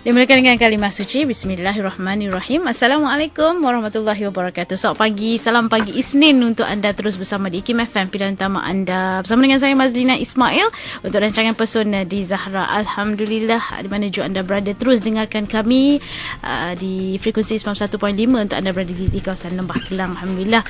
Dimulakan dengan kalimah suci. Bismillahirrahmanirrahim. Assalamualaikum warahmatullahi wabarakatuh. Selamat pagi, salam pagi Isnin untuk anda terus bersama di IKIM FM, pilihan utama anda. Bersama dengan saya Mazlina Ismail untuk rancangan Pesona di Zahra. Alhamdulillah, di mana juga anda berada, terus dengarkan kami di frekuensi 91.5 untuk anda berada di kawasan Lembah Kelang. Alhamdulillah.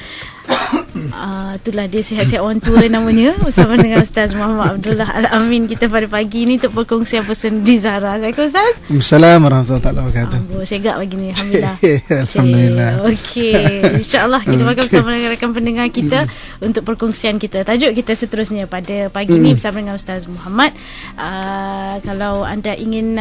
Itulah dia, sihat-sihat orang tua namanya, bersama dengan Ustaz Muhammad Abdullah Al-Amin kita pada pagi ni untuk perkongsian Pesona di Zahra. Assalamualaikum Ustaz. Assalamualaikum warahmatullahi wabarakatuh. Segak pagi ni, Alhamdulillah. Alhamdulillah. Okey, insyaAllah kita akan bersama dengan rakan pendengar kita untuk perkongsian kita. Tajuk kita seterusnya pada pagi ni bersama dengan Ustaz Muhammad. Kalau anda ingin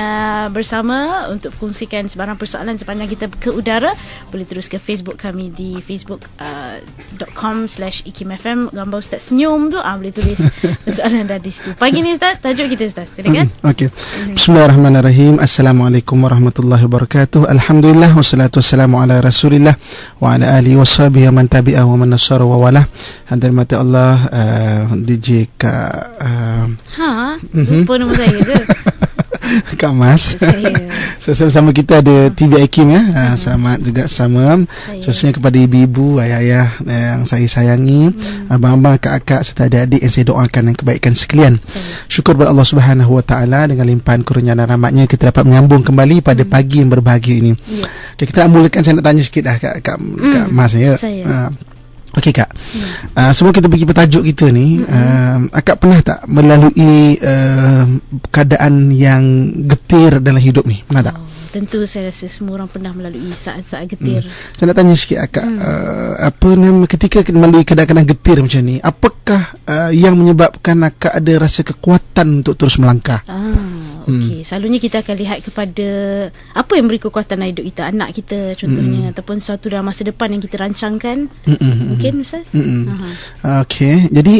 bersama untuk kongsikan sebarang persoalan sepanjang kita ke udara, boleh terus ke Facebook kami di facebook.com/ikimfm. Gambar Ustaz senyum tu, boleh tulis persoalan anda di situ. Pagi ni Ustaz, tajuk kita Ustaz, silakan. Okey. Bismillahirrahmanirrahim. Assalamualaikum warahmatullahi wabarakatuh. Alhamdulillah wassalatu wassalamu ala Rasulillah wa ala alihi washabihi wa man tabi'a wa man nasara wa wala. Hadirin mata Allah, DJ Kak lupa nama saya ke? Kak Mas. So, sama kita ada TV IKIM ya. Selamat juga sama. Khususnya kepada ibu-ibu, ayah-ayah yang saya sayangi, abang-abang, kakak-kakak serta adik-adik yang saya doakan dan kebaikan sekalian. Syukur kepada Allah Subhanahu Wa Taala dengan limpahan kurnia dan rahmatnya kita dapat menyambung kembali pada pagi yang berbahagia ini. Okay, kita nak mulakan, saya nak tanya sikit dah Kak Mas ya. Okey Kak, semua kita pergi petajuk kita ni, Akak pernah tak melalui keadaan yang getir dalam hidup ni? Pernah tak? Tentu saya rasa semua orang pernah melalui saat-saat getir. Saya nak tanya sikit Akak, ketika melalui keadaan getir macam ni, apakah yang menyebabkan Akak ada rasa kekuatan untuk terus melangkah? Okey, selalunya kita akan lihat kepada apa yang beri kekuatan dalam hidup kita, anak kita contohnya, ataupun sesuatu dalam masa depan yang kita rancangkan. Mungkin Ustaz? Okey, jadi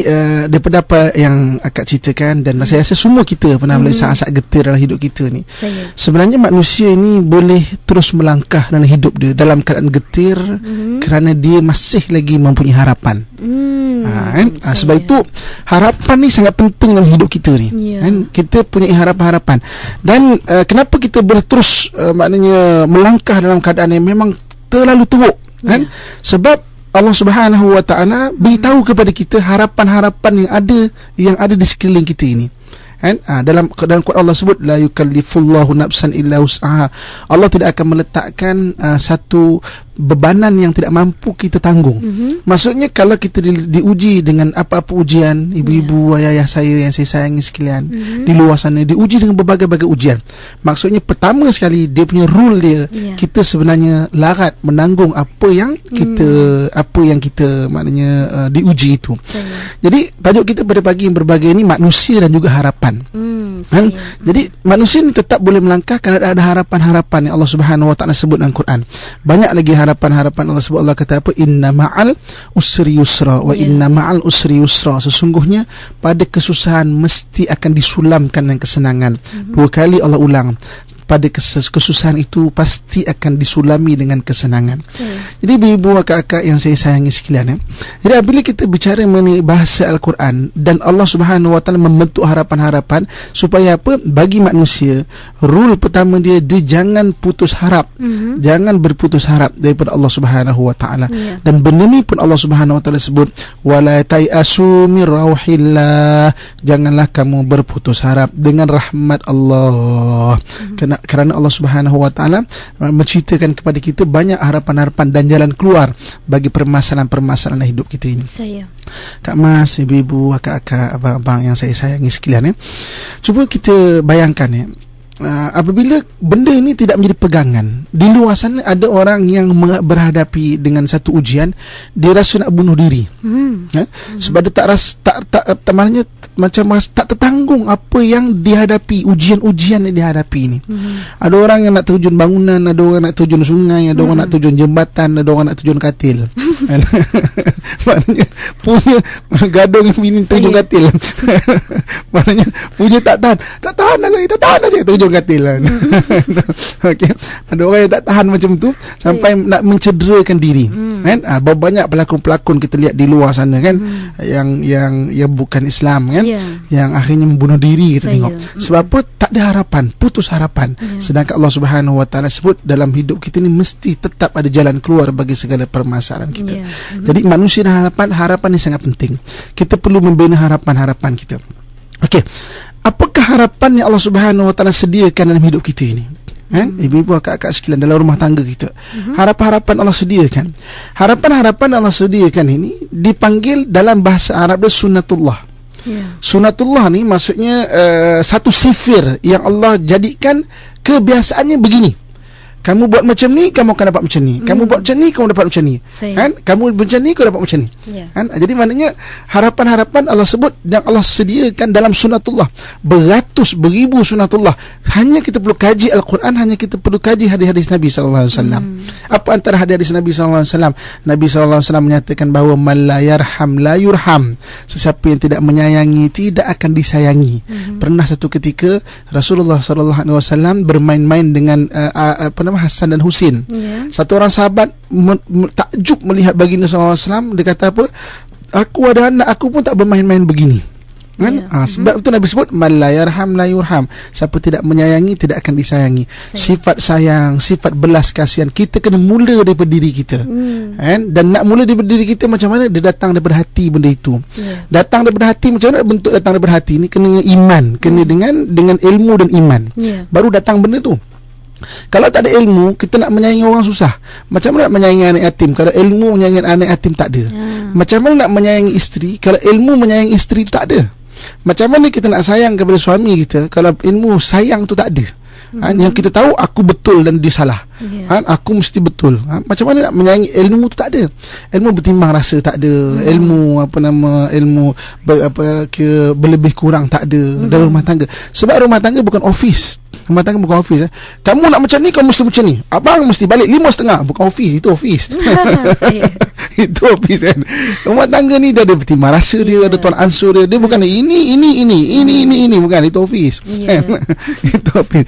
daripada apa yang Akak ceritakan, dan saya rasa semua kita pernah melalui saat-saat getir dalam hidup kita ni. Sebenarnya manusia ini boleh terus melangkah dalam hidup dia dalam keadaan getir kerana dia masih lagi mempunyai harapan. Sebab itu harapan ni sangat penting dalam hidup kita ni. Kita punya harapan-harapan. Dan kenapa kita boleh terus maknanya melangkah dalam keadaan yang memang terlalu teruk, sebab Allah Subhanahu Wa Taala beritahu kepada kita harapan-harapan yang ada di sekeliling kita ini. Dalam Quran Allah sebut la yukallifullahu nafsan illa wus'aha. Allah tidak akan meletakkan satu bebanan yang tidak mampu kita tanggung. Maksudnya kalau kita diuji dengan apa-apa ujian, ibu-ibu, ayah-ayah saya yang saya sayangi sekalian, di luar sana diuji dengan berbagai-bagai ujian. Maksudnya pertama sekali dia punya rule dia, kita sebenarnya larat menanggung apa yang kita maknanya diuji itu. Jadi tajuk kita pada pagi yang berbahagia ini manusia dan juga harapan. Jadi manusia ni tetap boleh melangkah kerana ada harapan-harapan yang Allah Subhanahu Wa Taala sebut dalam Quran. Banyak lagi harapan-harapan Allah sebut. Allah kata apa? Inna ma'al usri yusra wa inna ma'al usri yusra. Sesungguhnya pada kesusahan mesti akan disulamkan dengan kesenangan. Dua kali Allah ulang, pada kesusahan itu pasti akan disulami dengan kesenangan. Jadi ibu-ibu, kakak-kakak yang saya sayangi sekalian, jadi apabila kita bicara mengenai bahasa Al-Quran dan Allah Subhanahu Wa Taala membentuk harapan-harapan supaya apa? Bagi manusia, rule pertama dia jangan putus harap. Jangan berputus harap daripada Allah Subhanahu Wa Taala. Dan benda ni pun Allah Subhanahu Wa Taala sebut wala tayasu mir rauhillah. Janganlah kamu berputus harap dengan rahmat Allah. Kerana Allah Subhanahu Wa Taala menceritakan kepada kita banyak harapan-harapan dan jalan keluar bagi permasalahan-permasalahan hidup kita ini. Kak Mas, ibu-ibu, kakak-kakak, abang-abang yang saya sayangi sekalian, cuba kita bayangkan apabila benda ini tidak menjadi pegangan, di luar sana ada orang yang berhadapi dengan satu ujian, dia rasa nak bunuh diri. Sebab dia maknanya macam tak tertanggung apa yang dihadapi, ujian-ujian yang dihadapi ini. Ada orang yang nak terjun bangunan, ada orang nak terjun sungai, ada orang nak terjun jambatan, ada orang nak terjun katil. Maknanya punya gadung yang bini terjun katil. Maknanya punya tak tahan aja terjun katil. Okay. Ada orang yang tak tahan macam tu sampai nak mencederakan diri. Banyak pelakon-pelakon kita lihat di luar sana kan, yang bukan Islam kan, yang akhirnya membunuh diri, kita Saya. tengok. Sebab apa? Tak ada harapan, putus harapan. Sedangkan Allah Subhanahu Wa Taala sebut dalam hidup kita ni mesti tetap ada jalan keluar bagi segala permasalahan kita. Jadi manusia dan harapan ni sangat penting. Kita perlu membina harapan-harapan kita. Okey. Apakah harapan yang Allah Subhanahu Wa Taala sediakan dalam hidup kita ini? Kan? Ibu-ibu, akak-akak sekalian, dalam rumah tangga kita, harapan-harapan Allah sediakan. Harapan-harapan Allah sediakan ini dipanggil dalam bahasa Arab dia sunnatullah. Sunnatullah ni maksudnya satu sifir yang Allah jadikan kebiasaannya begini. Kamu buat macam ni, kamu akan dapat macam ni. Kamu buat macam ni, kamu dapat macam ni. Kan? Kamu macam ni, kamu dapat macam ni. Kan? Jadi maknanya harapan-harapan Allah sebut yang Allah sediakan dalam sunnatullah. Beratus, beribu sunnatullah. Hanya kita perlu kaji Al-Quran, hanya kita perlu kaji hadis-hadis Nabi SAW. Apa antara hadis Nabi SAW? Nabi SAW menyatakan bahawa man la yarham la yurham. Sesiapa yang tidak menyayangi tidak akan disayangi. Pernah satu ketika Rasulullah SAW bermain-main dengan Hasan dan Husin. Satu orang sahabat takjub melihat baginda SAW. Dia kata apa? Aku ada anak, aku pun tak bermain-main begini. Kan? Sebab itu Nabi sebut man la yarham la yurham. Siapa tidak menyayangi tidak akan disayangi. Sifat sayang, sifat belas kasihan kita kena mula daripada diri kita. Kan? Dan nak mula daripada diri kita macam mana? Dia datang daripada hati benda itu. Datang daripada hati, macam mana bentuk datang daripada hati ni? Kena iman, kena dengan ilmu dan iman. Baru datang benda tu. Kalau tak ada ilmu, kita nak menyayangi orang susah. Macam mana nak menyayangi anak yatim kalau ilmu menyayangi anak yatim tak ada? Macam mana nak menyayangi isteri kalau ilmu menyayangi isteri tu tak ada? Macam mana kita nak sayang kepada suami kita kalau ilmu sayang tu tak ada? Yang kita tahu aku betul dan dia salah. Aku mesti betul. Macam mana nak menyayangi? Ilmu tu tak ada. Ilmu bertimbang rasa tak ada. Ilmu berlebih kurang tak ada dalam rumah tangga. Sebab rumah tangga bukan office. Rumah tangga bukan office. Kamu nak macam ni, kamu mesti macam ni. Abang mesti balik 5:30. Bukan office, itu office. Itu office kan. Rumah tangga ni dia ada bertimbang rasa dia, ada tuan ansur dia. Dia bukan ini, bukan, itu office. Itu office.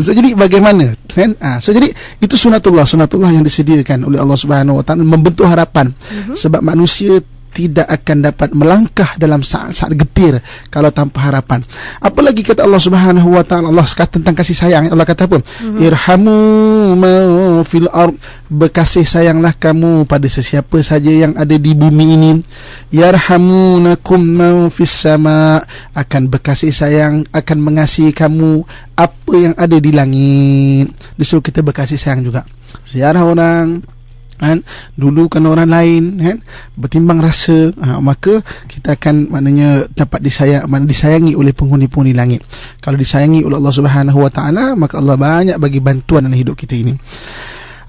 So jadi bagaimana? Kan? So jadi itu sunnatullah yang disediakan oleh Allah Subhanahu Wa Taala membentuk harapan. Sebab manusia tidak akan dapat melangkah dalam saat-saat getir kalau tanpa harapan. Apalagi kata Allah Subhanahu Wa Taala, Allah kata tentang kasih sayang. Allah kata apa? Irhamu man fil ard. Berkasih sayanglah kamu pada sesiapa saja yang ada di bumi ini. Yarhamunakum man fis sama. Akan berkasih sayang, akan mengasihi kamu apa yang ada di langit. Disuruh kita berkasih sayang juga. Ziarah orang, kan? Dulu kan orang lain, kan? Bertimbang rasa, maka kita akan maknanya dapat disayangi oleh penghuni-penghuni langit. Kalau disayangi oleh Allah Subhanahu Wa Taala, maka Allah banyak bagi bantuan dalam hidup kita ini.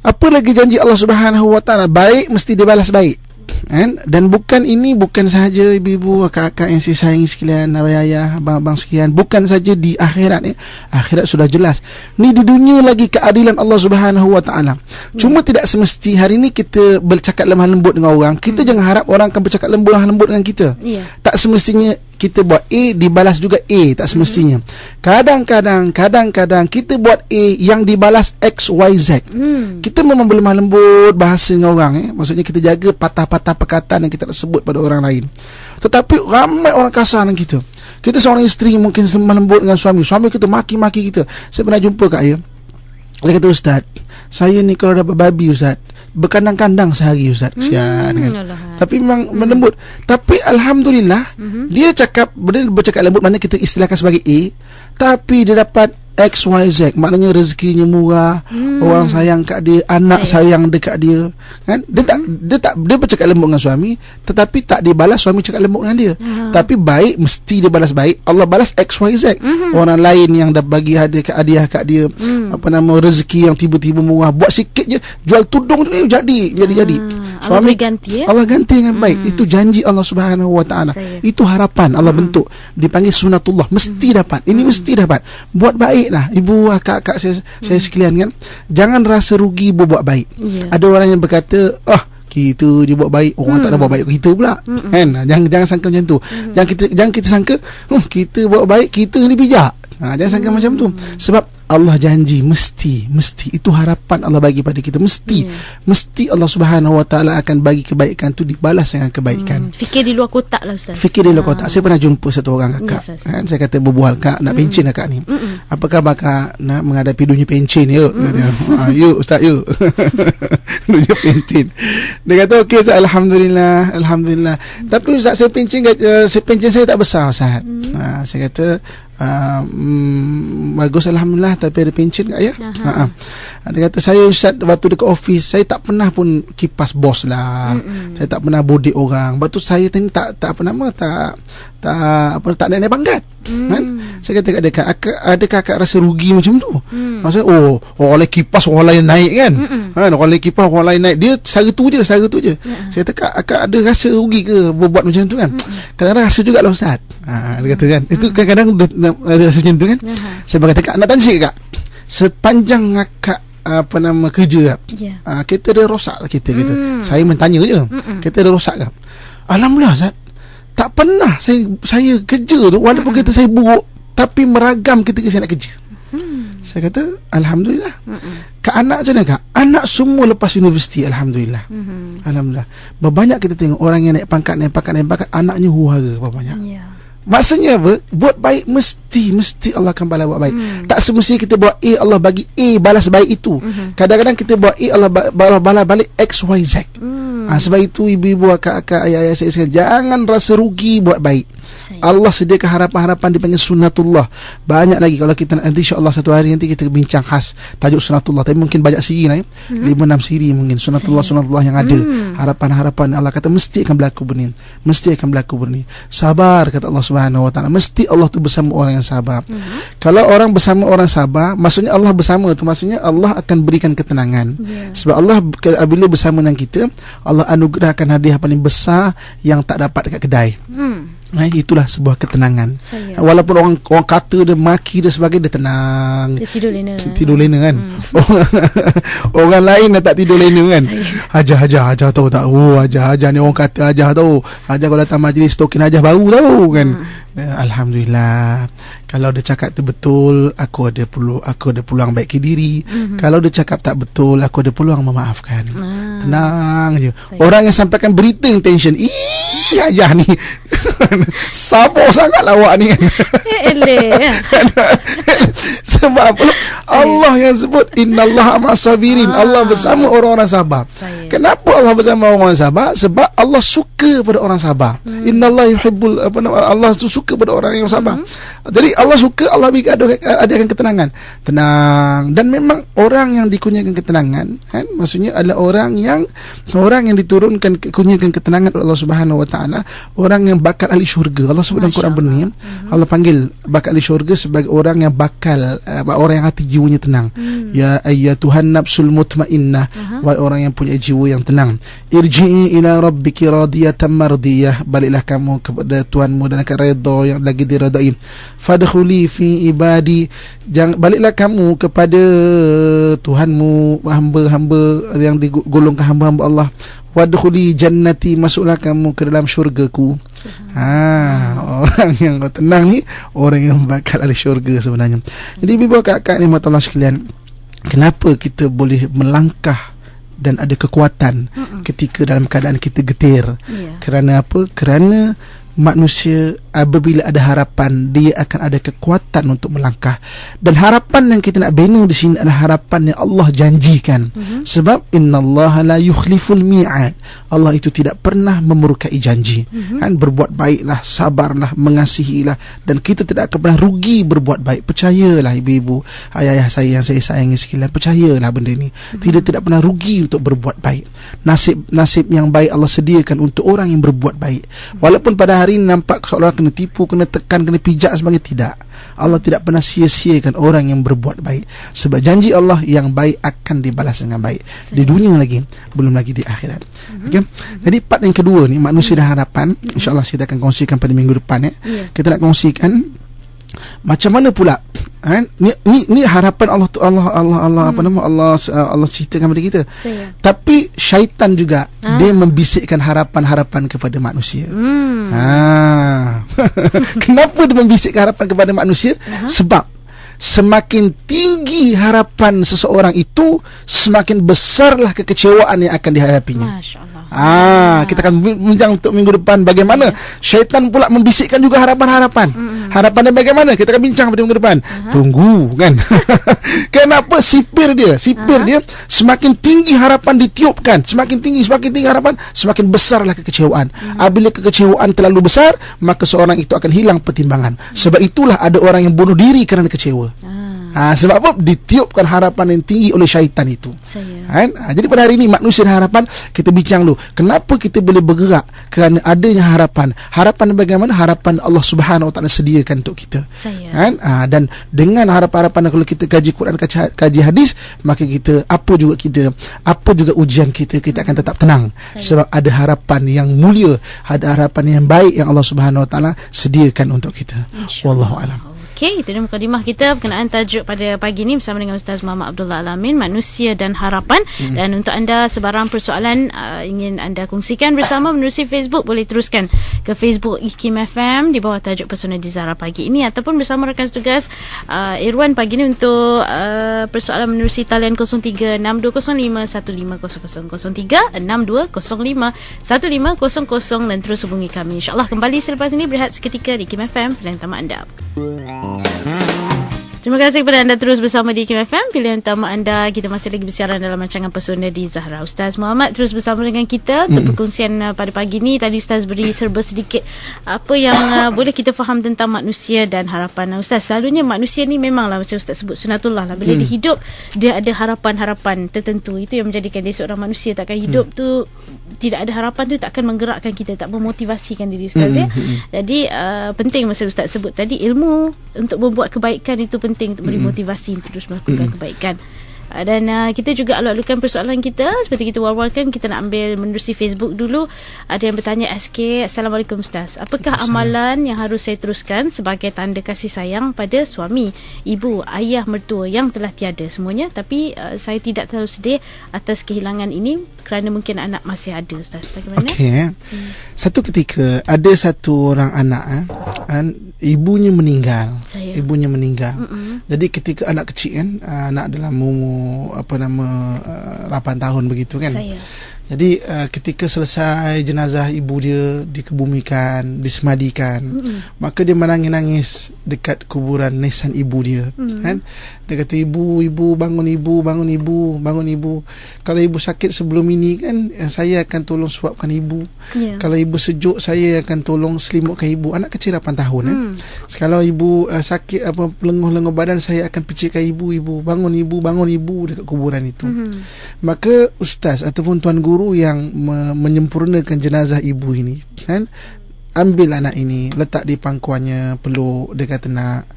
Apa lagi janji Allah Subhanahu Wa Taala? Baik mesti dibalas baik. Dan bukan sahaja ibu-ibu, kakak-kakak yang saya sayangi sekalian, ayah, abang-abang sekalian, bukan saja di akhirat ni. Akhirat sudah jelas. Ni di dunia lagi keadilan Allah Subhanahu Wa Taala. Cuma tidak semesti hari ni kita bercakap lemah lembut dengan orang. Kita jangan harap orang akan bercakap lemah lembut dengan kita. Tak semestinya kita buat A dibalas juga A, tak semestinya. Kadang-kadang kita buat A yang dibalas X, Y, Z. Kita memang berlemah lembut bahasa dengan orang, maksudnya kita jaga patah-patah perkataan yang kita nak sebut pada orang lain. Tetapi ramai orang kasar dengan kita. Kita seorang isteri mungkin lemah lembut dengan suami kita maki-maki kita. Saya pernah jumpa kat dia. Dia kata, Ustaz, saya ni kalau dapat babi Ustaz, berkandang-kandang sehari Ustaz. Kesian kan. Tapi memang melembut. Tapi Alhamdulillah, dia bercakap lembut, mana kita istilahkan sebagai A, tapi dia dapat X, Y, Z. Maknanya rezekinya murah, orang sayang kat dia, anak sayang dekat dia, kan? Dia bercakap lembut dengan suami, tetapi tak dibalas suami cakap lembut dengan dia. Tapi baik mesti dia balas baik. Allah balas X, Y, Z. Orang lain yang dah bagi hadiah kat dia, rezeki yang tiba-tiba murah, buat sikit je, jual tudung tu jadi. Suami ganti, Allah ganti dengan baik. Itu janji Allah Subhanahu Wa Taala. Itu harapan Allah bentuk, dipanggil sunnatullah. Mesti dapat. Ini mesti dapat. Buat baiklah ibu, kakak saya sekalian, kan. Jangan rasa rugi buat baik. Ada orang yang berkata, kita je buat baik, orang tak ada buat baik kita pula, kan. Jangan sangka macam tu. Jangan kita sangka kita buat baik, kita ni bijak. Jangan sangka macam tu. Sebab Allah janji mesti itu harapan Allah bagi pada kita, mesti Allah Subhanahu Wa Taala akan bagi kebaikan tu dibalas dengan kebaikan. Fikir di luar kotak lah Ustaz. Fikir di luar kotak. Saya pernah jumpa satu orang kakak, kan, saya kata berbual, kak nak pencen kakak ni. Apakah bakal nak menghadapi dunia pencen? Yuk, yuk Ustaz, yuk. Dunia pencen. Dia kata okey Ustaz, alhamdulillah. Tapi Ustaz, saya pencen saya tak besar Ustaz. Saya kata bagus alhamdulillah, tapi ada pencen tak ya? Dia kata saya Ustaz, waktu dekat office saya tak pernah pun kipas bos lah. Saya tak pernah bodek orang. Waktu saya tadi tak apa nama, tak naik pangkat. Kan? Saya kata kat dia, adakah akak rasa rugi macam tu? Maksudnya orang lain kipas orang lain naik kan? Orang lain kipas orang lain naik, dia sara tu je. Saya kata akak ada rasa rugi ke berbuat macam tu kan? Kadang-kadang rasa jugalah Ustaz. Dia kata kan, itu kadang-kadang ada rasa macam tu kan. Saya berkata, kak nak tanya sikit kak, sepanjang akak kerja kereta dia rosak lah kereta kita. Saya mentanya je, kereta dia rosak kak? Alhamdulillah Ustaz, tak pernah saya kerja tu, walaupun kereta saya buruk, tapi meragam ketika saya nak kerja. Saya kata alhamdulillah. Kak anak macam mana kak? Anak semua lepas universiti, alhamdulillah. Alhamdulillah. Berbanyak kita tengok orang yang naik pangkat, anaknya huru-hara berbanyak. Maksudnya apa? Buat baik mesti Allah akan balas buat baik. Tak semestinya kita buat A, Allah bagi A balas baik itu. Kadang-kadang kita buat A, Allah balas balik XYZ. Sebab itu ibu-ibu, akak-akak, ayah-ayah saya sekalian, jangan rasa rugi buat baik. Allah sediakan harapan-harapan, dipanggil sunnatullah. Banyak lagi kalau kita nanti insya-Allah satu hari nanti kita bincang khas tajuk sunnatullah, tapi mungkin banyak siri lah 5-6 siri mungkin sunnatullah yang ada. Harapan-harapan Allah kata mesti akan berlaku benih. Sabar kata Allah Subhanahu Wa Taala. Mesti Allah tu bersama orang yang sabar. Kalau orang bersama orang sabar, maksudnya Allah bersama tu, maksudnya Allah akan berikan ketenangan. Sebab Allah bila bersama dengan kita, Allah anugerahkan hadiah paling besar yang tak dapat dekat kedai. Itulah sebuah ketenangan. Walaupun orang kata dia, maki dia sebagainya, dia tenang, dia tidur lena kan. Orang lain dah tak tidur lena kan. Hajar tahu tak? Hajar ni orang kata Hajar tahu. Hajar kalau datang majlis token Hajar baru tahu kan. Alhamdulillah. Kalau dia cakap tu betul, aku ada peluang baik ke diri. Kalau dia cakap tak betul, aku ada peluang memaafkan. Tenang je. Orang yang sampaikan berita yang tension, Hajar ni sabar sangatlah awak ni kan. Sebab apa? Allah yang sebut innallaha ma'as-sabirin. Allah bersama orang-orang sabar. Kenapa Allah bersama orang-orang sabar? Sebab Allah suka pada orang sabar. Innallaha yuhibbul Allah suka pada orang yang sabar. Jadi Allah suka, Allah bagi adakan ketenangan. Tenang. Dan memang orang yang dikurniakan ketenangan kan, maksudnya adalah orang yang diturunkan kurniakan ketenangan oleh Allah Subhanahu Wa Taala, orang yang bakal ahli syurga. Allah sebut dalam Quran benih, Allah panggil bakal ahli syurga sebagai orang yang bakal orang yang hati jiwanya tenang. Ya ayyatuhan nafsul mutmainnah, wahai orang yang punya jiwa yang tenang, irji'i ila rabbiki radiyatan mardiyah, baliklah kamu kepada Tuhanmu dan akan redha yang lagi diredai. Fadkhuli fi ibadi, baliklah kamu kepada Tuhanmu, hamba-hamba yang digolongkan hamba-hamba Allah. Wadkhuli jannati, masuklah kamu ke dalam syurgaku. Orang yang tenang ni orang yang bakal ahli syurga sebenarnya. Jadi ibu kakak ni mata Allah sekalian, kenapa kita boleh melangkah dan ada kekuatan ketika dalam keadaan kita getir? Kerana apa? Kerana manusia apabila ada harapan, dia akan ada kekuatan untuk melangkah. Dan harapan yang kita nak bina di sini adalah harapan yang Allah janjikan. Sebab innallaha la yukhliful mi'ad. Allah itu tidak pernah memurukai janji. Kan, berbuat baiklah, sabarlah, mengasihilah, dan kita tidak akan pernah rugi berbuat baik. Percayalah ibu-ibu, ayah-ayah saya yang saya sayangi sekalian, percayalah benda ni. Tidak pernah rugi untuk berbuat baik. Nasib yang baik Allah sediakan untuk orang yang berbuat baik. Walaupun pada hari ini nampak seolah kena tipu, kena tekan, kena pijak sebagai, tidak. Allah tidak pernah sia-siakan orang yang berbuat baik. Sebab janji Allah yang baik akan dibalas dengan baik di dunia lagi, belum lagi di akhirat. Okay? Jadi part yang kedua ni, manusia dan harapan, insya-Allah kita akan kongsikan pada minggu depan. Kita nak kongsikan macam mana pula ni harapan Allah ceritakan kepada kita. Tapi syaitan juga dia membisikkan harapan-harapan kepada manusia. Kenapa dia membisikkan harapan kepada manusia? Sebab semakin tinggi harapan seseorang itu, semakin besarlah kekecewaan yang akan dihadapinya. Masya-Allah. Kita akan bincang untuk minggu depan bagaimana syaitan pula membisikkan juga harapan-harapan. Harapannya bagaimana? Kita akan bincang pada minggu depan. Tunggu kan. Kenapa sipir dia semakin tinggi harapan ditiupkan, semakin tinggi harapan, semakin besarlah kekecewaan. Apabila kekecewaan terlalu besar, maka seorang itu akan hilang pertimbangan. Sebab itulah ada orang yang bunuh diri kerana kecewa. Sebab apa? Ditiupkan harapan yang tinggi oleh syaitan itu. Jadi pada hari ini manusia dan harapan, kita bincang dulu kenapa kita boleh bergerak kerana adanya harapan. Harapan bagaimana? Harapan Allah Subhanahu Wa Taala sediakan untuk kita. Dan dengan harapan-harapan, kalau kita kaji Quran, kaji hadis, maka kita apa juga ujian kita akan tetap tenang. Sebab ada harapan yang mulia, ada harapan yang baik yang Allah Subhanahu Wa Taala sediakan untuk kita. Wallahu a'lam. Okey, itu dia mukadimah kita berkenaan tajuk pada pagi ini bersama dengan Ustaz Muhammad Abdullah Al-Amin, Manusia dan Harapan. Dan untuk anda sebarang persoalan ingin anda kongsikan bersama menerusi Facebook, boleh teruskan ke Facebook IKIM FM di bawah tajuk Pesona di Zahra pagi ini, ataupun bersama rakan setugas Irwan pagi ini untuk persoalan menerusi talian 0362051500 0362051500 dan terus hubungi kami. InsyaAllah kembali selepas ini, berehat seketika di IKIM FM, pilihan utama anda. Terima kasih kepada anda terus bersama di IKIM FM, pilihan utama anda. Kita masih lagi bersiaran dalam rancangan Pesona di Zahra. Ustaz Muhammad terus bersama dengan kita untuk perkongsian pada pagi ini. Tadi Ustaz beri serba sedikit apa yang boleh kita faham tentang manusia dan harapan. Ustaz, selalunya manusia ni memanglah macam Ustaz sebut sunatullah lah. Bila dia hidup, dia ada harapan-harapan tertentu. Itu yang menjadikan dia seorang manusia. Takkan hidup tu tidak ada harapan tu takkan menggerakkan kita, tak memotivasikan diri Ustaz ya. Jadi penting masa Ustaz sebut tadi, ilmu untuk membuat kebaikan itu penting untuk beri motivasi untuk terus melakukan kebaikan. Dan kita juga alur-alurkan persoalan kita seperti kita war-warkan. Kita nak ambil menerusi Facebook dulu. Ada yang bertanya SK, Assalamualaikum Ustaz, apakah amalan yang harus saya teruskan sebagai tanda kasih sayang pada suami, ibu, ayah, mertua yang telah tiada semuanya, tapi saya tidak terlalu sedih atas kehilangan ini kerana mungkin anak masih ada. Ustaz, bagaimana? Satu ketika ada satu orang anak ibunya meninggal. Jadi ketika anak kecil kan, anak dalam umur 8 tahun begitu kan. Jadi ketika selesai jenazah ibu dia dikebumikan, disemadikan, maka dia menangis-nangis dekat kuburan nisan ibu dia, kan? Dia kata, ibu, bangun ibu. Kalau ibu sakit sebelum ini kan, saya akan tolong suapkan ibu. Kalau ibu sejuk, saya akan tolong selimutkan ibu. Anak kecil 8 tahun kan. Kalau ibu sakit lenguh-lenguh badan, saya akan picitkan ibu. Bangun ibu dekat kuburan itu. Maka ustaz ataupun tuan guru yang menyempurnakan jenazah ibu ini kan, ambil anak ini, letak di pangkuannya, peluk. Dia kata, nak,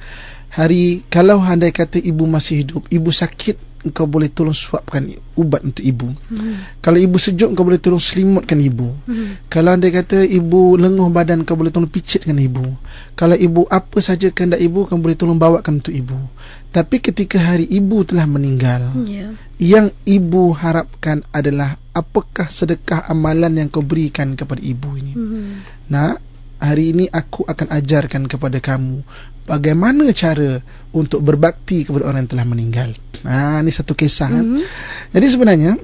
kalau andai kata ibu masih hidup, ibu sakit, engkau boleh tolong suapkan ubat untuk ibu. Kalau ibu sejuk, engkau boleh tolong selimutkan ibu. Kalau andai kata ibu lenguh badan, engkau boleh tolong picitkan ibu. Kalau ibu apa saja kehendak ibu, engkau boleh tolong bawakan untuk ibu. Tapi ketika hari ibu telah meninggal, yang ibu harapkan adalah apakah sedekah amalan yang kau berikan kepada ibu ini. Nak, hari ini aku akan ajarkan kepada kamu bagaimana cara untuk berbakti kepada orang yang telah meninggal. Ini satu kisah. Jadi sebenarnya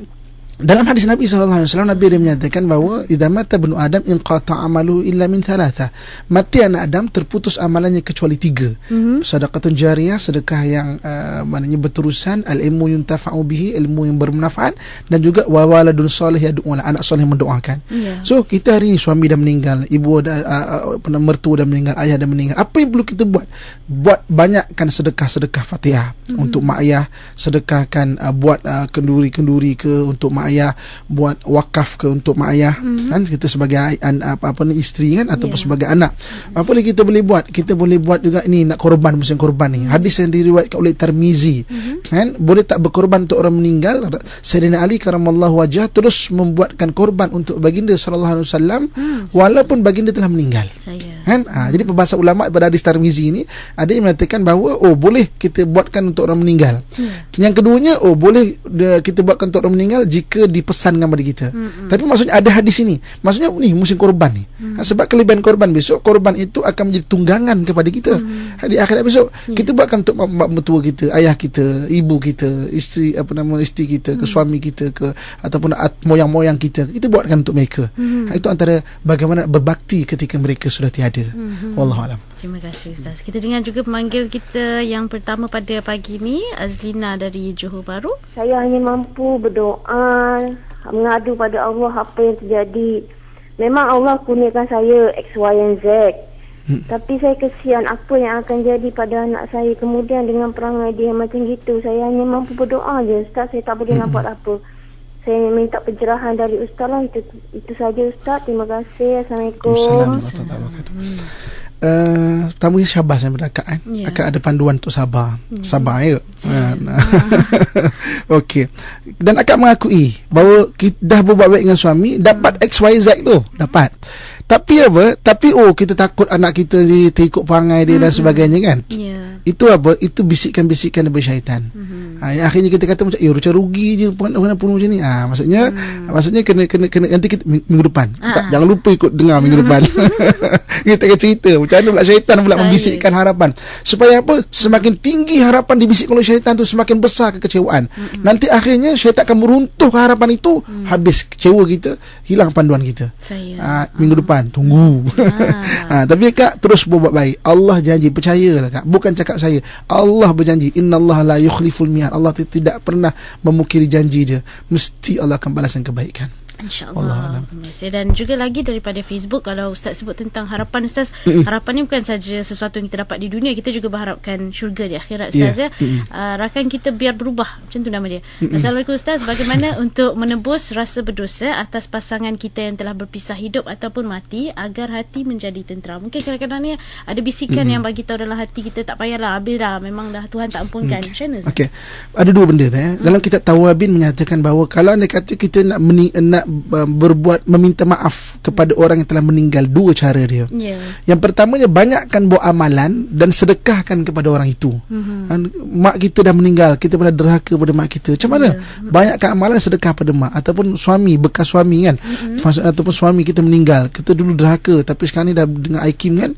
dalam hadis Nabi SAW, Nabi dia menyatakan bahawa idza mata ibnu Adam inqata amalu illa min thalatha. Mati anak Adam, terputus amalannya kecuali 3. Sedekahun jariyah, sedekah yang maknanya berterusan, al-ilmu yuntafa'u bihi, ilmu yang bermanfaat, dan juga wa waladun salih yad'u, anak soleh yang mendoakan. So kita hari ini suami dah meninggal, ibu dah mertua dah meninggal, ayah dah meninggal. Apa yang perlu kita buat? Buat banyakkan sedekah Fatihah untuk mak ayah, sedekahkan buat kenduri-kenduri ke untuk mak ayah, buat wakaf ke untuk mak ayah, kan, kita sebagai isteri kan, ataupun sebagai anak. Apa lagi kita boleh buat? Kita boleh buat juga ni, nak korban, musim korban ni. Hadis yang diriwayatkan oleh Tirmizi, kan, boleh tak berkorban untuk orang meninggal. Sayyidina Ali karamallahu wajah terus membuatkan korban untuk baginda sallallahu alaihi wasallam walaupun baginda telah meninggal. Kan? Jadi perbahasan ulama pada hadis Tirmizi ini, ada yang mengatakan bahawa boleh kita buatkan untuk orang meninggal. Yang keduanya, boleh kita buatkan untuk orang meninggal jika mereka dipesankan kepada kita. Tapi maksudnya ada hadis ini. Maksudnya ni musim korban ni. Sebab kelebihan korban besok, korban itu akan menjadi tunggangan kepada kita. Di akhirat besok kita buatkan untuk mak mertua kita, ayah kita, ibu kita, isteri kita, ke suami kita, ke ataupun moyang-moyang kita. Kita buatkan untuk mereka. Itu antara bagaimana berbakti ketika mereka sudah tiada. Wallahu alam. Terima kasih Ustaz. Kita dengar juga pemanggil kita yang pertama pada pagi ni, Azlina dari Johor Bahru. Saya hanya mampu berdoa, mengadu pada Allah apa yang terjadi. Memang Allah kurniakan saya X, Y dan Z. Tapi saya kesian apa yang akan jadi pada anak saya kemudian dengan perangai dia macam gitu. Saya hanya mampu berdoa je Ustaz, saya tak boleh nampak apa. Saya minta pencerahan dari Ustaz lah. Itu saja Ustaz. Terima kasih. Assalamualaikum. Assalamualaikum. Pertama syabas daripada akak kan. Akak ada panduan untuk sabar. Sabar ya. Okey. Dan akak mengakui bahawa kita dah berbuat baik dengan suami, dapat XYZ tu, dapat. Tapi apa? Tapi kita takut anak kita terikut perangai dia dan sebagainya kan. Itu apa? Itu bisikan-bisikan daripada syaitan. Yang akhirnya kita kata macam macam rugi je kena penuh macam ni. Maksudnya kena nanti kita, minggu depan. Tak, jangan lupa ikut dengar minggu depan. Kita akan cerita macam mana pula syaitan pula membisikkan harapan. Supaya apa? Semakin tinggi harapan dibisikkan oleh syaitan tu, semakin besar kekecewaan. Nanti akhirnya syaitan akan meruntuhkan harapan itu, habis kecewa kita, hilang panduan kita. Minggu depan tunggu. Tapi kak terus berbuat baik. Allah janji, percayalah kak, bukan cakap saya. Allah berjanji, innallaha la yukhliful mi'ad. Allah tidak pernah memukiri janji dia. Mesti Allah akan balaskan kebaikan. InsyaAllah. Dan juga lagi daripada Facebook, kalau Ustaz sebut tentang harapan Ustaz, harapan ni bukan saja sesuatu yang kita dapat di dunia, kita juga berharapkan syurga di akhirat Ustaz ya. Rakan kita biar berubah, macam tu nama dia. Assalamualaikum Ustaz, bagaimana untuk menebus rasa berdosa atas pasangan kita yang telah berpisah hidup ataupun mati agar hati menjadi tentera? Mungkin kadang-kadang ni ada bisikan yang bagi tahu dalam hati kita, tak payahlah, habis dah, memang dah Tuhan tak ampunkan. Macam mana Ustaz? Okey. Ada dua benda tu ya. Dalam kitab Tawabin menyatakan bahawa kalau anda kata kita nak berbuat meminta maaf kepada orang yang telah meninggal, dua cara dia. Yang pertamanya, banyakkan buat amalan dan sedekahkan kepada orang itu. Mak kita dah meninggal, kita pernah derhaka pada mak kita, macam mana? Banyakkan amalan, sedekah pada mak. Ataupun suami, bekas suami kan, ataupun suami kita meninggal, kita dulu derhaka, tapi sekarang ni dah dengan IKIM kan.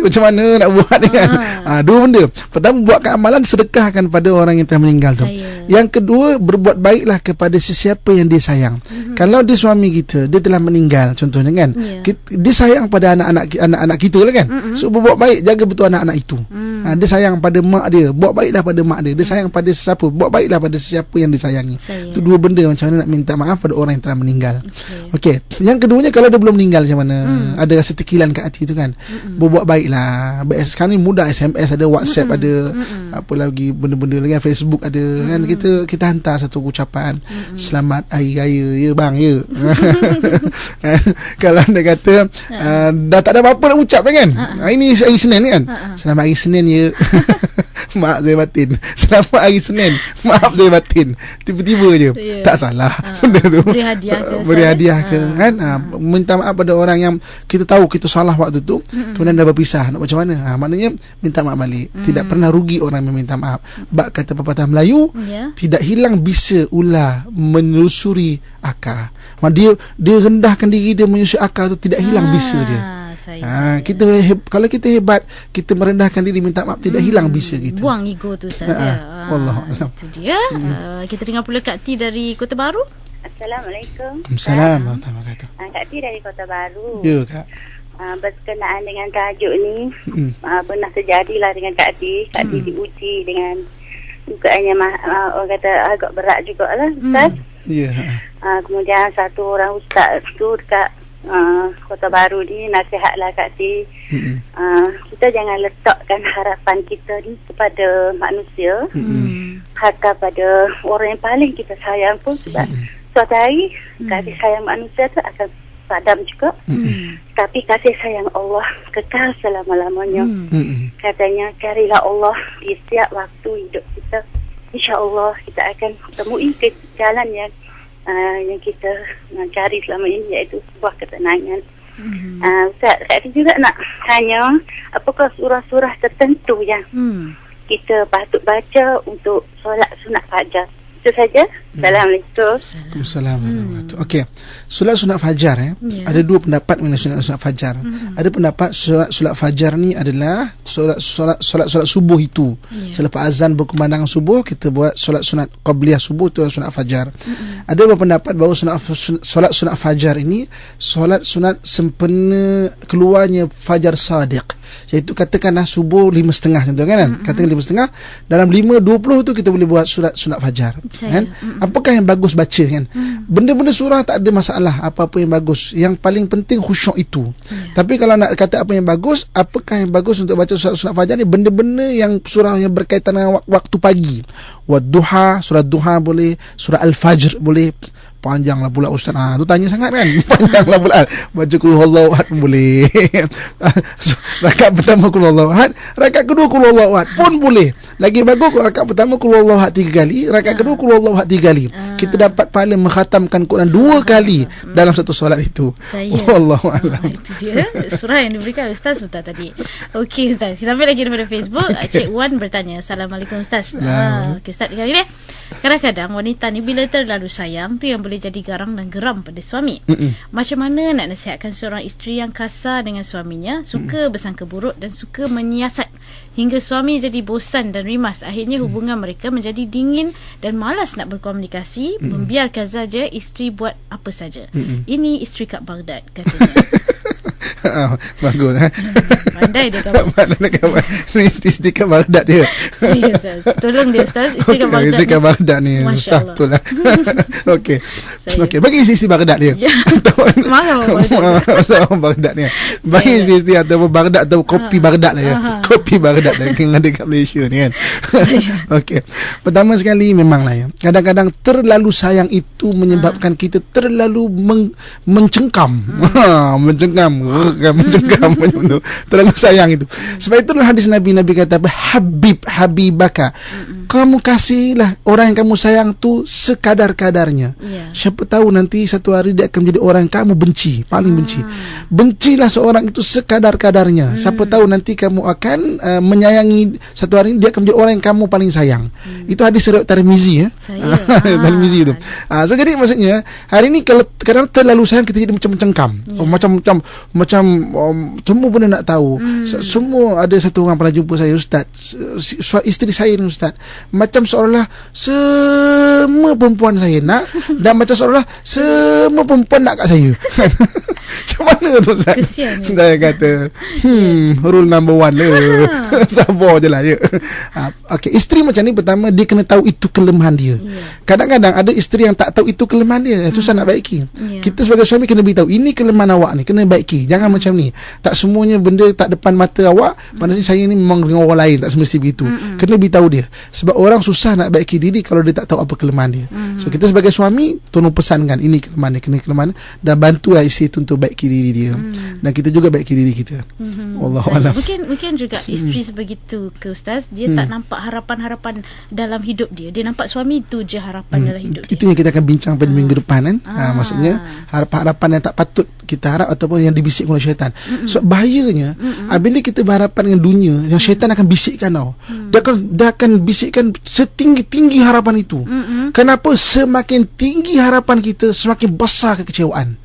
Macam mana nak buat ni kan? Dua benda. Pertama, buatkan amalan, sedekahkan pada orang yang telah meninggal tu. Yang kedua, berbuat baiklah kepada sesiapa yang dia sayang. Kalau dia suami kita, dia telah meninggal contohnya kan, dia sayang pada anak-anak kita lah kan. So berbuat baik, jaga betul anak-anak itu. Dia sayang pada mak dia, buat baiklah pada mak dia. Dia sayang pada sesiapa, buat baiklah pada sesiapa yang disayangi. Itu dua benda macam mana nak minta maaf pada orang yang telah meninggal. Okey. Yang keduanya, kalau dia belum meninggal macam mana, ada rasa tekilan kat hati tu kan, berbuat baiklah. Sekarang ni mudah, SMS ada, WhatsApp ada, apa lagi benda-benda lagi, Facebook ada kan. Kita hantar satu ucapan, selamat hari raya ya bang ya. Kalau anda kata dah tak ada apa-apa nak ucap kan, ini hari Senin kan, selamat hari Senin ya. Maaf saya batin, selamat hari Senin, maaf saya batin. Tiba-tiba je tak salah benda tu. Beri hadiah ke kan. Minta maaf pada orang yang kita tahu kita salah waktu tu, kemudian dah berpisah, nak macam mana? Maknanya minta maaf balik. Tidak pernah rugi orang yang meminta maaf. Bak kata pepatah Melayu, tidak hilang bisa ular menelusuri akar. Dia rendahkan diri dia menyusuri akar tu, tidak hilang bisa dia. Kalau kita hebat, kita merendahkan diri, minta maaf, tidak hilang bisa kita. Buang ego tu Ustaz ya. Wallahualam. Itu dia. Kita dengar pula Kak T dari Kota Baru. Assalamualaikum. Assalamualaikum. Kak T dari Kota Baru. Ya Kak. Berkenaan dengan tajuk ni, pernah terjadilah dengan Kak T. Kak T diuji dengan dugaannya orang kata agak berat jugalah Ustaz. Kemudian satu orang ustaz tu dekat Kota Baru ni nasihatlah Kak T, kita jangan letakkan harapan kita ni kepada manusia, hatta pada orang yang paling kita sayang pun, sebab suatu hari kasih sayang manusia tu akan padam juga. Tapi kasih sayang Allah kekal selama-lamanya. Katanya, carilah Allah di setiap waktu hidup kita, insya-Allah kita akan temui ke jalan yang kita cari selama ini, iaitu sebuah ketenangan. Ustaz, Kak juga nak tanya, apakah surah-surah tertentu yang kita patut baca untuk solat sunat fajar? Itu saja. Assalamualaikum. Assalamualaikum. Okey. Solat sunat fajar ada dua pendapat mengenai sunat fajar. Ada pendapat solat fajar ni adalah solat subuh itu. Selepas azan berkumandang subuh, kita buat solat sunat qabliyah subuh, itu sunat fajar. Ada berpendapat bahawa solat sunat fajar ini solat sunat sempena keluarnya fajar sadiq. Iaitu katakanlah subuh 5.30 contoh kan? Katakan 5.30, dalam 5.20 tu kita boleh buat sunat fajar. Kan? Apakah yang bagus baca kan? Benda-benda surah tak ada masalah, apa-apa yang bagus. Yang paling penting khusyuk itu. Tapi kalau nak kata apa yang bagus, apakah yang bagus untuk baca sunat fajar ni? Benda-benda yang surah yang berkaitan dengan waktu pagi. Wadduha, surah duha boleh, surah al-fajr boleh. Panjanglah pula ustaz. Tu tanya sangat kan. Panjanglah pula. Baca qul huwallahu ahad pun boleh. Rakaat pertama qul huwallahu ahad, rakaat kedua qul huwallahu ahad pun boleh. Lagi bagus rakaat pertama qul huwallahu ahad 3 kali, rakaat kedua qul huwallahu ahad 3 kali. Kita dapat pahala mengkhatamkan Quran 2 kali dalam satu solat itu. Wallahu a'lam. Itu dia surah yang diberikan ustaz sebentar tadi. Okey ustaz, kita ambil lagi daripada Facebook. Cik Wan bertanya, Assalamualaikum ustaz. Okey ustaz, kali ni kadang-kadang wanita ni bila terlalu sayang tu yang boleh jadi garang dan geram pada suami. Macam mana nak nasihatkan seorang isteri yang kasar dengan suaminya, suka bersangka buruk dan suka menyiasat hingga suami jadi bosan dan rimas. Akhirnya hubungan mereka menjadi dingin dan malas nak berkomunikasi, membiarkan saja isteri buat apa saja. Ini isteri kat Baghdad katanya. Bagus Pandai dia kawan. Ni isteri kat Baghdad dia. Tolong dia ustaz, isteri kat Baghdad. Isteri kat Baghdad ni susah betul lah. Okey. Okey, bagi isteri Baghdad dia. Marah orang Baghdad ni. Bagi isteri atau Baghdad atau kopi Baghdad lah ya. Kopi Baghdad lah yang ada kat Malaysia ni kan. Okey. Pertama sekali memanglah ya, kadang-kadang terlalu sayang itu menyebabkan kita terlalu mencengkam. Mencengkam terlalu sayang itu. Sebab itu hadis Nabi kata apa? Habibaka. Kamu kasihlah orang yang kamu sayang tu sekadar-kadarnya. Siapa tahu nanti satu hari dia akan menjadi orang yang kamu benci, paling benci. Bencilah seorang itu sekadar-kadarnya. Siapa tahu nanti kamu akan menyayangi, satu hari dia akan menjadi orang yang kamu paling sayang. Itu hadis riwayat Tirmizi ya. Tirmizi itu. So jadi maksudnya hari ni kalau kadang terlalu sayang kita jadi macam mencengkam. Macam semua benda nak tahu. Semua, ada satu orang pernah jumpa saya, ustaz, isteri saya ni ustaz, macam seolah semua perempuan saya nak dan macam seolah semua perempuan nak kat saya. Macam mana tu ustaz? Saya kata rule number 1 lah. Sabar je lah ya. Okay, isteri macam ni pertama dia kena tahu itu kelemahan dia. Kadang-kadang ada isteri yang tak tahu itu kelemahan dia, susah nak baiki. Kita sebagai suami kena beritahu, ini kelemahan awak ni, kena baiki. Jangan macam ni. Tak semuanya benda tak depan mata awak. Padahal saya ni memang dengan orang lain, tak semesti begitu. Kena beritahu dia. Sebab orang susah nak baiki diri kalau dia tak tahu apa kelemahan dia. So kita sebagai suami tolong pesankan ini kelemahan dia, kena kelemahan, dan bantulah isteri tu untuk baiki diri dia. Dan kita juga baiki diri kita. Wallahualam. Mungkin juga isteri sebegitu ke ustaz, dia tak nampak harapan-harapan dalam hidup dia. Dia nampak suami tu je harapan dalam hidup dia. Itu yang kita akan bincang pada minggu depan kan. Maksudnya harapan-harapan yang tak patut kita harap ataupun yang dibisikkan oleh syaitan. So bahayanya bila kita berharapan dengan dunia, yang syaitan akan bisikkan tau. Dia akan bisikkan setinggi-tinggi harapan itu. Kenapa? Semakin tinggi harapan kita, semakin besar kekecewaan.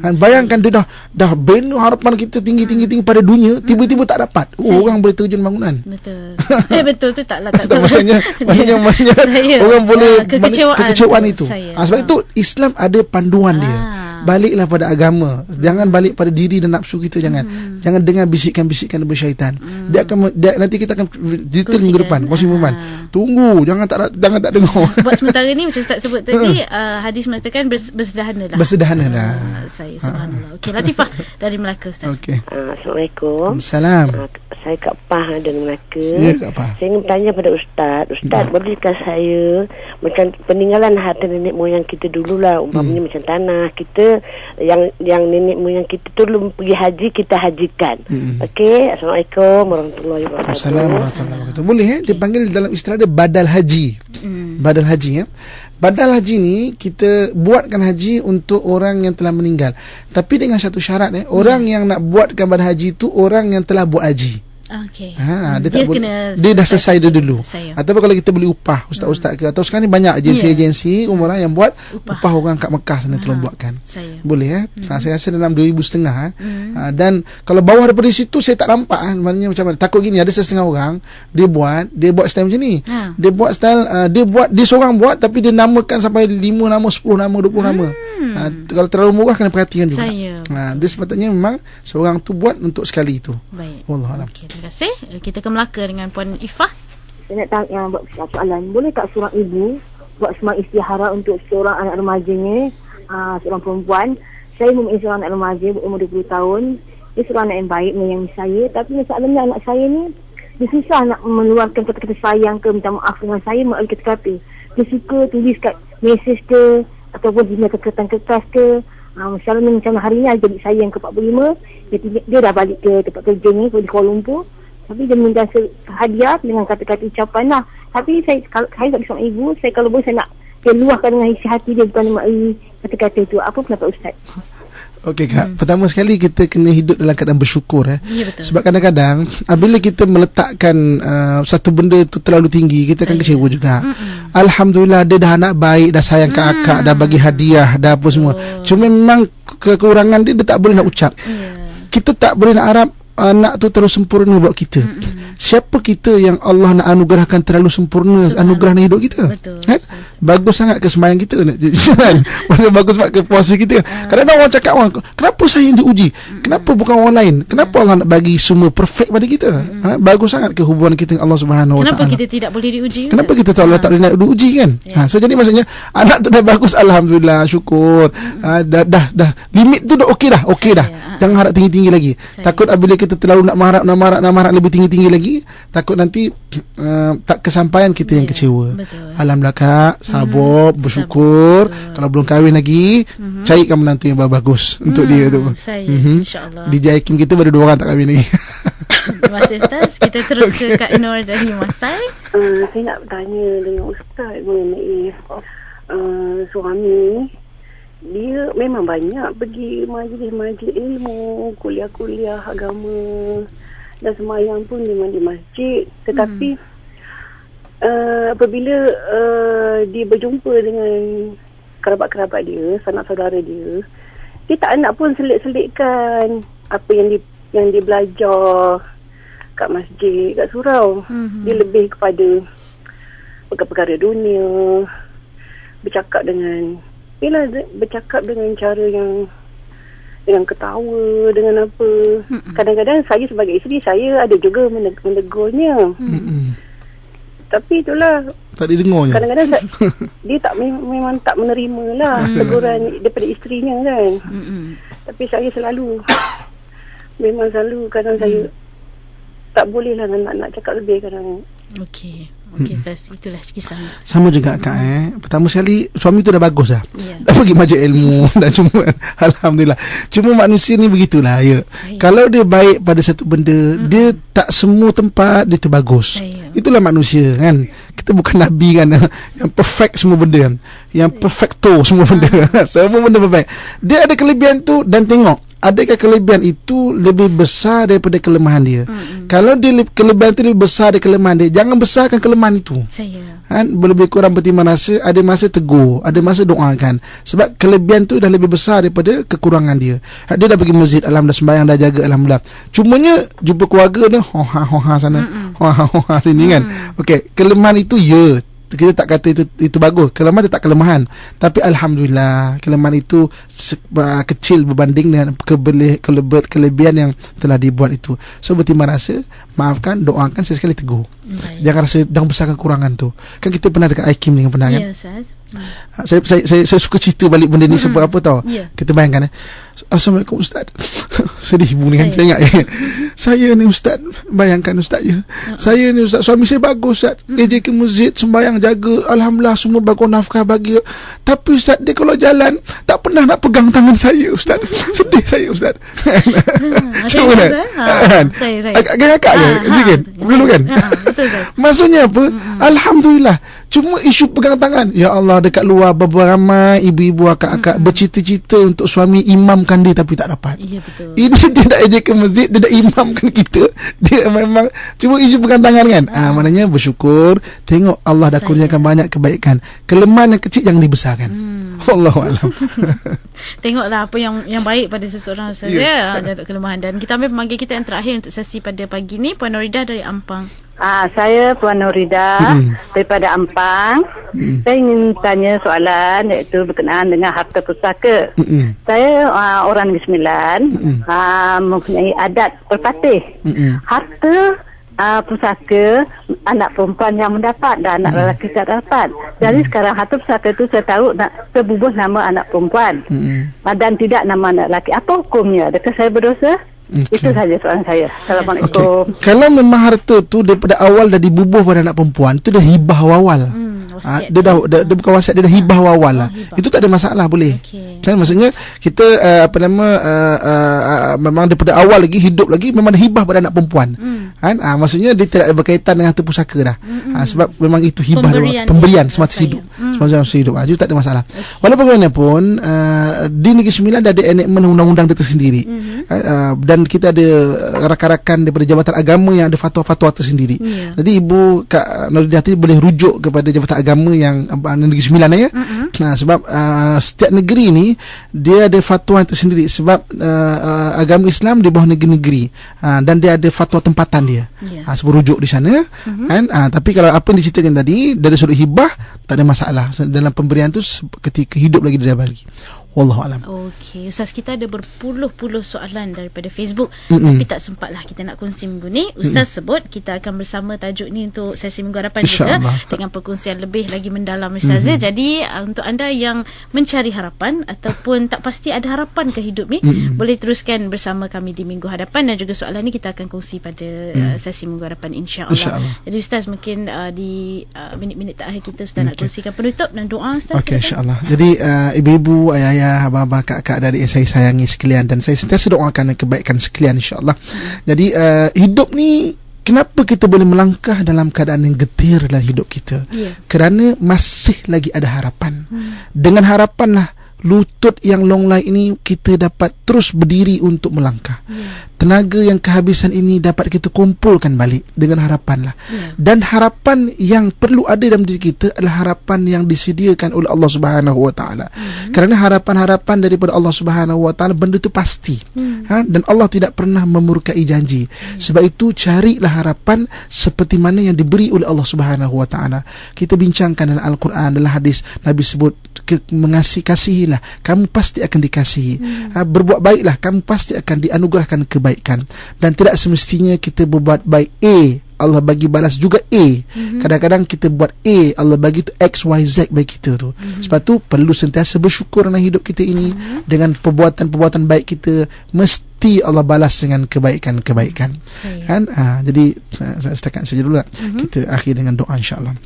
Kan bayangkan dia dah bina harapan kita tinggi-tinggi pada dunia, tiba-tiba tak dapat. Orang boleh terjun bangunan. Betul. Betul tu taklah tak. Maksudnya orang boleh kekecewaan itu. Sebab itu Islam ada panduan dia. Baliklah pada agama. Jangan balik pada diri dan nafsu kita. Jangan dengar bisikan-bisikan daripada syaitan. Nanti kita akan detail minggu depan. Tunggu, jangan tak dengar. Buat sementara ni macam Ustaz sebut tadi, hadis mengatakan bersederhanalah. Saya subhanallah. Okey, Latifah dari Melaka Ustaz. Okay. Assalamualaikum. Salam. Saya Kak Pah dari Melaka. Ya, Kak Pah. Saya ingin bertanya pada Ustaz, bolehkah saya macam peninggalan harta nenek moyang kita dululah, umpamanya macam tanah kita yang nenek moyang kita tu belum pergi haji, kita hajikan. Okey, Assalamualaikum warahmatullahi wabarakatuh. Assalamualaikum warahmatullahi wabarakatuh. Boleh dipanggil dalam istilah dia badal haji. Badal haji ya. Badal haji ni kita buatkan haji untuk orang yang telah meninggal. Tapi dengan satu syarat orang yang nak buatkan badal haji tu orang yang telah buat haji. Okey. Dia tak boleh, dia dah selesai dia dulu. Ataupun kalau kita beli upah ustaz-ustaz ke, atau sekarang ni banyak agensi-agensi umrah yang buat upah orang kat Mekah sana tolong buatkan. Boleh saya rasa dalam 2,500 dan kalau bawah daripada situ saya tak nampak maknanya macam mana. Takut gini, ada setengah orang dia buat style macam ni. Dia buat style dia seorang buat tapi dia namakan sampai 5 nama, 10 nama, 20 nama. Kalau terlalu murah kena perhatikan juga. Dia sepatutnya memang seorang tu buat untuk sekali itu. Baik. Wallahualam. Okay, terima kasih. Kita ke Melaka dengan Puan Ifah. Saya nak tanya buat soalan. Boleh tak seorang ibu buat semalam istihara untuk seorang anak remajanya, seorang perempuan? Saya mempunyai seorang anak remaja berumur 20 tahun. Dia seorang anak yang baik, menyayangi saya. Tapi masalahnya anak saya ni, dia susah nak meluarkan kata-kata sayang ke minta maaf dengan saya melalui kata-kata. Dia suka tulis kat mesej ke, ataupun dia kertas ke. Misalnya macam hari ni jadi sayang ke 45, dia dah balik ke tempat kerja ni di Kuala Lumpur, tapi dia minta hadiah dengan kata-kata ucapan lah. Tapi saya tak seorang ibu, saya kalau boleh saya nak dia luahkan dengan isi hati dia, bukan melalui kata-kata itu. Apa pendapat Ustaz? Okey Kak, pertama sekali kita kena hidup dalam keadaan bersyukur. Ya, betul. Sebab kadang-kadang bila kita meletakkan satu benda itu terlalu tinggi, kita akan kecewa juga. Alhamdulillah dia dah anak baik, dah sayang ke akak, dah bagi hadiah, dah apa semua. Cuma memang kekurangan dia tak boleh nak ucap. Kita tak boleh nak harap anak tu terlalu sempurna buat kita. Siapa kita yang Allah nak anugerahkan terlalu sempurna anugerah dalam hidup kita? Kan? Bagus sangat ke sembahyang kita kan? Bagus sangat ke puasa kita. Kadang-kadang orang cakap, kenapa saya yang diuji? Kenapa bukan orang lain? Kenapa Allah nak bagi semua perfect pada kita? Bagus sangat ke hubungan kita dengan Allah Subhanahu Wa Taala? Kenapa kita tidak boleh diuji? Kenapa kita tak boleh nak diuji kan? So jadi maksudnya anak tu dah bagus, alhamdulillah, syukur. Dah limit tu dah okey dah. Jangan harap tinggi-tinggi lagi. Takut apabila kita terlalu nak marah lebih tinggi-tinggi lagi, takut nanti tak kesampaian kita yang kecewa. Alhamdulillah Kak, sabar, bersyukur. Kalau belum kahwin lagi, carikan menantu yang bagus untuk dia tu. InsyaAllah. DJ Hakim kita baru 2 orang tak kahwin lagi. Terima kasih Ustaz. Kita terus ke Kak Nur dari Masai. Saya nak bertanya dengan Ustaz mengenai suami. Dia memang banyak pergi majlis-majlis ilmu, kuliah-kuliah agama, dan sembahyang pun memang di masjid. Tetapi apabila dia berjumpa dengan kerabat-kerabat dia, sanak saudara dia, dia tak nak pun selit-selitkan apa yang dia belajar kat masjid, kat surau. Dia lebih kepada perkara-perkara dunia, bercakap dengan cara yang dengan ketawa, dengan apa. Kadang-kadang saya sebagai isteri, saya ada juga menegurnya. Tapi itulah, tak didengarnya. Kadang-kadang dia memang tak menerima lah teguran daripada isterinya kan. Tapi saya selalu kadang saya tak boleh lah nak cakap lebih kadang. Okey Ustaz, itulah kisahnya. Sama juga Kak. Pertama sekali suami tu dah bagus dah. Dah pergi majlis ilmu dan cuma alhamdulillah. Cuma manusia ni begitulah ya. Kalau dia baik pada satu benda, dia tak semua tempat dia tu bagus. Itulah manusia kan. Kita bukan nabi kan yang perfect semua benda kan. Yang perfecto semua benda. Semua benda perfect. Dia ada kelebihan tu dan tengok adakah kelebihan itu lebih besar daripada kelemahan dia. Kalau dia kelebihan itu lebih besar dari kelemahan dia, jangan besarkan kelemahan itu. Kan, lebih kurang bertimbang rasa, ada masa tegur, ada masa doakan. Sebab kelebihan tu dah lebih besar daripada kekurangan dia. Dia dah pergi masjid, alhamdulillah, sembahyang dah jaga, alhamdulillah. Cumanya jumpa keluarga dia hoha sana, hoha sini kan. Okey, kelemahan itu kita tak kata itu bagus. Kelemahan itu tak kelemahan, tapi alhamdulillah kelemahan itu kecil berbanding dengan kelebihan yang telah dibuat itu. So bertimbang rasa, maafkan, doakan, sesekali tegur. Jangan rasa, jangan besarkan kekurangan tu. Kan kita pernah dekat Aikim dengan pernah kan? Saya suka cerita balik benda ni sebab apa tau. Kita bayangkan Assalamualaikum Ustaz. Sedih bunyi kan, saya ingat saya ni Ustaz, bayangkan Ustaz ya. Saya ni Ustaz, suami saya bagus Ustaz, dia ke masjid sembahyang jaga, alhamdulillah semua bagi nafkah bagi. Tapi Ustaz, dia kalau jalan tak pernah nak pegang tangan saya Ustaz. Sedih saya Ustaz. Macam mana? Saya Agak-agak je dulu kan. Betul Ustaz. Maksudnya apa? Alhamdulillah, cuma isu pegang tangan. Ya Allah, dekat luar beberapa ramai ibu-ibu akak-akak bercita-cita untuk suami imamkan dia tapi tak dapat. Ya, betul. Ini dia nak ejek ke masjid, dia nak imamkan kita. Dia memang cuma isu pegang tangan kan. Maknanya bersyukur, tengok Allah dah kurniakan banyak kebaikan. Kelemahan yang kecil jangan dibesarkan. Wallahualam. Tengoklah apa yang baik pada seseorang Ustaz ya. Ada kelemahan. Dan kita ambil pemanggil kita yang terakhir untuk sesi pada pagi ni, Puan Noridah dari Ampang. Saya Puan Noridah daripada Ampang. Saya ingin tanya soalan iaitu berkenaan dengan harta pusaka. Saya orang Negeri Sembilan, mempunyai adat berpatih. Harta pusaka anak perempuan yang mendapat dan anak lelaki tak dapat. Jadi sekarang harta pusaka itu saya tahu nak terbubuh nama anak perempuan dan tidak nama anak lelaki. Apa hukumnya? Adakah saya berdosa? Itu saja soalan saya. Assalamualaikum. Kalau memang harta tu daripada awal dah dibubuh pada anak perempuan, tu dah hibah awal. Dia bukan wasiat, dia dah hibah awal lah. Itu tak ada masalah, boleh. Kan maksudnya kita memang daripada awal lagi hidup lagi memang dah hibah pada anak perempuan. Kan? Maksudnya dia tidak ada berkaitan dengan harta pusaka dah. Sebab memang itu hibah pemberian semasa hidup. Semasa hidup. Itu tak ada masalah. Walaupun bagaimanapun di Negeri Sembilan dah ada enactment undang-undang dia tersendiri. Dan kita ada rakan-rakan daripada Jabatan Agama yang ada fatwa-fatwa tersendiri. Jadi Ibu Kak Noridah tadi boleh rujuk kepada Jabatan Agama yang Negeri Sembilan ya. Sebab setiap negeri ni dia ada fatwa yang tersendiri. Sebab agama Islam di bawah negeri-negeri dan dia ada fatwa tempatan dia. Sebab rujuk di sana kan. Tapi kalau apa yang diceritakan tadi dari sudut hibah tak ada masalah. Dalam pemberian tu ketika hidup lagi dia dah bagi. Wallahualam. Okey, Ustaz, kita ada berpuluh-puluh soalan daripada Facebook, tapi tak sempatlah kita nak kongsi minggu ni. Ustaz sebut kita akan bersama tajuk ni untuk sesi minggu hadapan juga dengan perkongsian lebih lagi mendalam Ustaz. Jadi untuk anda yang mencari harapan ataupun tak pasti ada harapan ke hidup ni, boleh teruskan bersama kami di minggu hadapan, dan juga soalan ni kita akan kongsi pada sesi minggu hadapan insya-Allah. Jadi Ustaz, mungkin di minit-minit terakhir kita Ustaz nak kongsikan penutup dan doa Ustaz. Okey, insya-Allah. Jadi ibu-ibu, ayah-ayah, abah-abah, kakak dari saya sayangi sekalian, dan saya sentiasa doakan kebaikan sekalian insya-Allah. Jadi hidup ni, kenapa kita boleh melangkah dalam keadaan yang getir dalam hidup kita? Kerana masih lagi ada harapan. Dengan harapanlah lutut yang longlai ini kita dapat terus berdiri untuk melangkah. Tenaga yang kehabisan ini dapat kita kumpulkan balik dengan harapan lah. Dan harapan yang perlu ada dalam diri kita adalah harapan yang disediakan oleh Allah Subhanahu Wa Taala. Kerana harapan-harapan daripada Allah Subhanahu Wa Taala benda itu pasti. Dan Allah tidak pernah memurkai janji. Sebab itu carilah harapan seperti mana yang diberi oleh Allah Subhanahu Wa Taala. Kita bincangkan dalam Al-Quran, dalam hadis Nabi sebut kasihilah, kamu pasti akan dikasihi. Berbuat baiklah, kamu pasti akan dianugerahkan kebaikan. Dan tidak semestinya kita berbuat baik Allah bagi balas juga Kadang-kadang kita buat Allah bagi tu X, Y, Z bagi kita tu. Sebab tu perlu sentiasa bersyukur dalam hidup kita ini. Dengan perbuatan-perbuatan baik kita, mesti Allah balas dengan kebaikan-kebaikan. Kan? Jadi saya setakat saja dulu. Kita akhir dengan doa insya-Allah.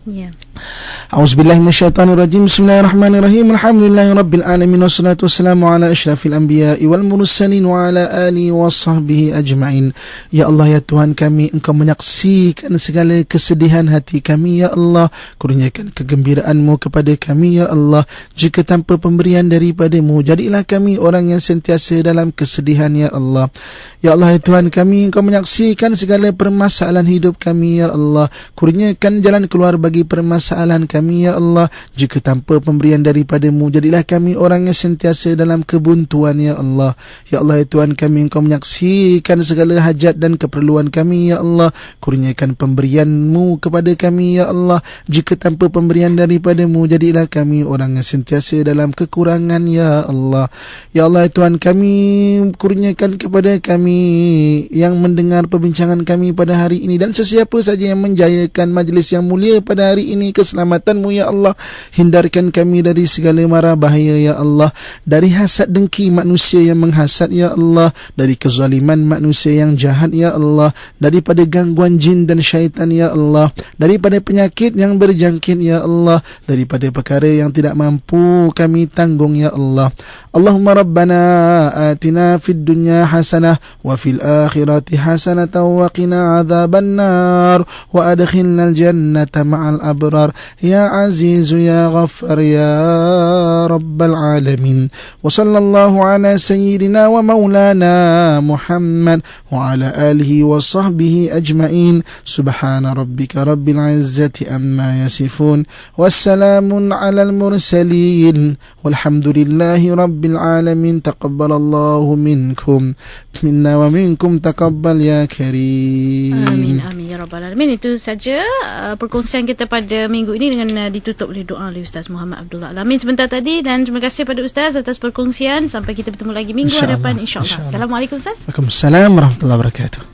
A'udzubillahi minasyaitonirrajim. Bismillahirrahmanirrahim. Alhamdulillahirabbil alamin, wassalatu wassalamu ala asyrafil anbiya'i wal mursalin wa ala alihi washabbihi ajma'in. Ya Allah, ya Tuhan kami, Engkau menyaksikan segala kesedihan hati kami ya Allah. Kurniakan kegembiraan-Mu kepada kami ya Allah. Jika tanpa pemberian daripada-Mu, jadilah kami orang yang sentiasa dalam kesedihan ya Allah. Ya Allah, ya Tuhan kami, Engkau menyaksikan segala permasalahan hidup kami ya Allah. Kurniakan jalan keluar bagi permasalahan kami ya Allah. Jika tanpa pemberian daripada-Mu, jadilah kami orang yang sentiasa dalam kebuntuan ya Allah. Ya Allah, ya Tuhan kami, Engkau menyaksikan segala hajat dan keperluan kami ya Allah. Kurniakan pemberian-Mu kepada kami ya Allah. Jika tanpa pemberian daripada-Mu, jadilah kami orang yang sentiasa dalam kekurangan ya Allah. Ya Allah, ya Tuhan kami, kurniakan dan kepada kami yang mendengar perbincangan kami pada hari ini, dan sesiapa saja yang menjayakan majlis yang mulia pada hari ini, keselamatan-Mu ya Allah. Hindarkan kami dari segala mara bahaya ya Allah, dari hasad dengki manusia yang menghasad ya Allah, dari kezaliman manusia yang jahat ya Allah, daripada gangguan jin dan syaitan ya Allah, daripada penyakit yang berjangkit ya Allah, daripada perkara yang tidak mampu kami tanggung ya Allah. Allahumma rabbana atina fid dunya hasanah wa fil akhirati hasanah wa qina adzaban nar wa adkhilnal jannata ma'al abrar ya aziz ya ghaffar ya rabbal alamin. Wa sallallahu ala sayyidina wa maulana Muhammad wa ala alihi wa sahbihi ajma'in. Subhana rabbika rabbil izzati amma yasifun, wassalamun alal mursalin, walhamdulillahi rabbil alamin. Taqabbalallahu minkum minna wa minkum taqabbal ya karim. Amin amin ya rabbal alamin. Itu saja perkongsian kita pada minggu ini dengan ditutup oleh doa oleh Ustaz Muhammad Abdullah Al-Amin sebentar tadi, dan terima kasih pada Ustaz atas perkongsian. Sampai kita bertemu lagi minggu hadapan insya-Allah. Assalamualaikum Ustaz. Waalaikumsalam warahmatullahi wabarakatuh.